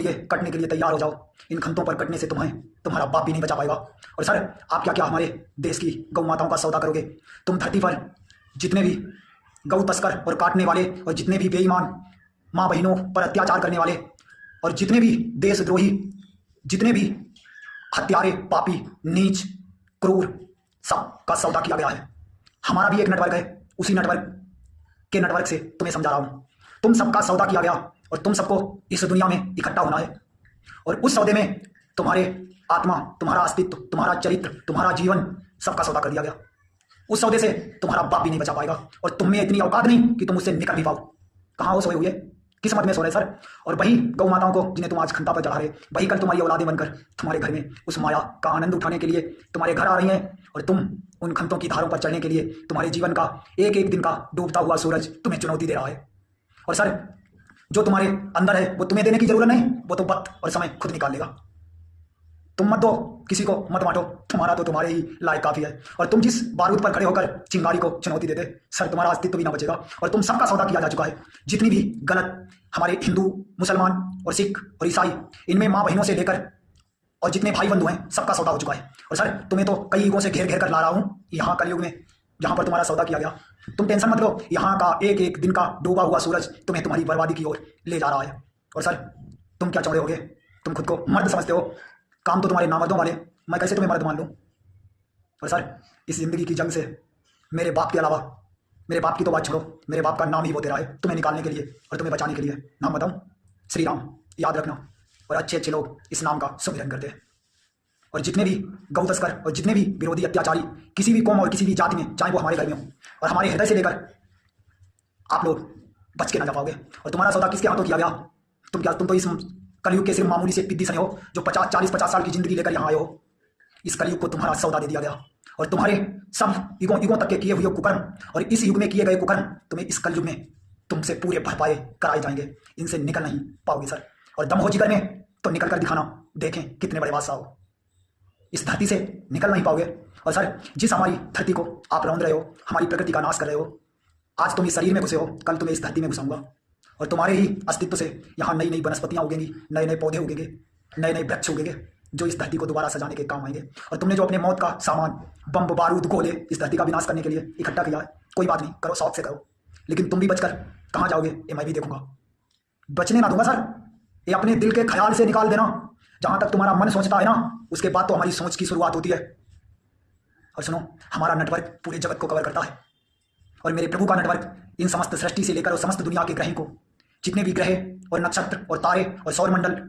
लिए कटने के लिए तैयार हो जाओ। इन खंतों पर कटने से तुम्हारा बाप भी नहीं बचा पाएगा। और सर, आप क्या क्या हमारे देश की गौ माताओं का सौदा करोगे? तुम धरती पर जितने भी गौ तस्कर और काटने वाले और जितने भी बेईमान माँ बहनों पर अत्याचार करने वाले और जितने भी देशद्रोही, जितने भी हत्यारे, पापी, नीच, क्रूर, सब का सौदा किया गया है। हमारा भी एक नेटवर्क है, उसी नेटवर्क से तुम्हें समझा रहा हूं। तुम सबका सौदा किया गया और तुम सबको इस दुनिया में इकट्ठा होना है। और उस सौदे में तुम्हारे आत्मा, तुम्हारा अस्तित्व, तुम्हारा चरित्र, तुम्हारा जीवन, सबका सौदा कर दिया गया। उस सौदे से तुम्हारा बाप भी नहीं बचा पाएगा और तुम में इतनी औकात नहीं कि तुम उससे निकल भी पाओ। कहाँ हो सोए हुए? किस्मत में सो रहे सर। और वही गौ माताओं को जिन्हें तुम आज खंता पर चढ़ा रहे, वही कल तुम्हारी औलादें बनकर तुम्हारे घर में उस माया का आनंद उठाने के लिए तुम्हारे घर आ रही हैं। और तुम उन खंतों की धारों पर चढ़ने के लिए तुम्हारे जीवन का एक एक दिन का डूबता हुआ सूरज तुम्हें चुनौती दे रहा है। और सर, जो तुम्हारे अंदर है वो तुम्हें देने की जरूरत नहीं, वो तो वक्त और समय खुद निकाल लेगा। तुम मत दो, किसी को मत बांटो, तुम्हारा तो तुम्हारे ही लायक काफी है। और तुम जिस बारूद पर खड़े होकर चिंगारी को चुनौती देते सर, तुम्हारा अस्तित्व भी ना बचेगा। और तुम सबका सौदा किया जा चुका है। जितनी भी गलत हमारे हिंदू, मुसलमान और सिख और ईसाई, इनमें माँ बहनों से लेकर और जितने भाई बंधु हैं, सबका सौदा हो चुका है। और सर, तुम्हें तो कई युगों से घेर घेर कर ला रहा हूँ यहाँ कलयुग में, जहाँ पर तुम्हारा सौदा किया गया। तुम टेंशन मत लो, यहाँ का एक एक दिन का डूबा हुआ सूरज तुम्हें तुम्हारी बर्बादी की ओर ले जा रहा है। और सर, तुम क्या चौड़े होगे? तुम खुद को मर्द समझते हो, काम तो तुम्हारे नामर्दों वाले, मैं कैसे तुम्हें मर्द मान लूँ? और सर, इस जिंदगी की जंग से मेरे बाप के अलावा, मेरे बाप की तो बात छोड़ो, मेरे बाप का नाम ही वो तेरा है तुम्हें निकालने के लिए और तुम्हें बचाने के लिए। नाम बताऊं? श्री राम, याद रखना। और अच्छे अच्छे लोग इस नाम का सुमिरन करते हैं। और जितने भी गौ तस्कर और जितने भी विरोधी अत्याचारी किसी भी कौम और किसी भी जाति में, चाहे वो हमारे घर में हो और हमारे हृदय से लेकर, आप लोग बच के ना जा पाओगे। और तुम्हारा सौदा किसके हाथों किया गया? तुम तो इस कलयुग के सिर्फ मामूली से पिद्दी सने हो, जो 40-50 साल की जिंदगी लेकर यहाँ आए हो। इस कलयुग को तुम्हारा सौदा दे दिया गया और तुम्हारे सब युगों तक के किए हुए कुकर्म और इस युग में किए गए कुकर्म तुम्हें इस कलयुग में तुमसे पूरे भरपाए कराए जाएंगे। इनसे निकल नहीं पाओगे सर। और दम हो जिगर में तो निकल कर दिखाना, देखें कितने बड़े बादशाह हो। इस धरती से निकल नहीं पाओगे। और सर, जिस हमारी धरती को आप रौंद रहे हो, हमारी प्रकृति का नाश कर रहे हो, आज तुम इस शरीर में घुसे हो, कल तुम्हें इस धरती में घुसाऊंगा और तुम्हारे ही अस्तित्व से यहाँ नई नई वनस्पतियाँ उगेंगी, नए नए पौधे उगेंगे, नए नए वृक्ष उगेंगे, जो इस धरती को दोबारा सजाने के काम आएंगे। और तुमने जो अपने मौत का सामान, बम, बारूद, गोले इस धरती का विनाश करने के लिए इकट्ठा किया है, कोई बात नहीं, करो, शौक से करो। लेकिन तुम भी बचकर कहाँ जाओगे ये मैं भी देखूंगा। बचने ना दूंगा सर। ये अपने दिल के ख्याल से निकाल देना। जहां तक तुम्हारा मन सोचता है ना, उसके बाद तो हमारी सोच की शुरुआत होती है। और सुनो, हमारा नेटवर्क पूरे जगत को कवर करता है और मेरे प्रभु का नेटवर्क इन समस्त सृष्टि से लेकर और समस्त दुनिया के ग्रहों को, जितने भी ग्रह और नक्षत्र और तारे और सौरमंडल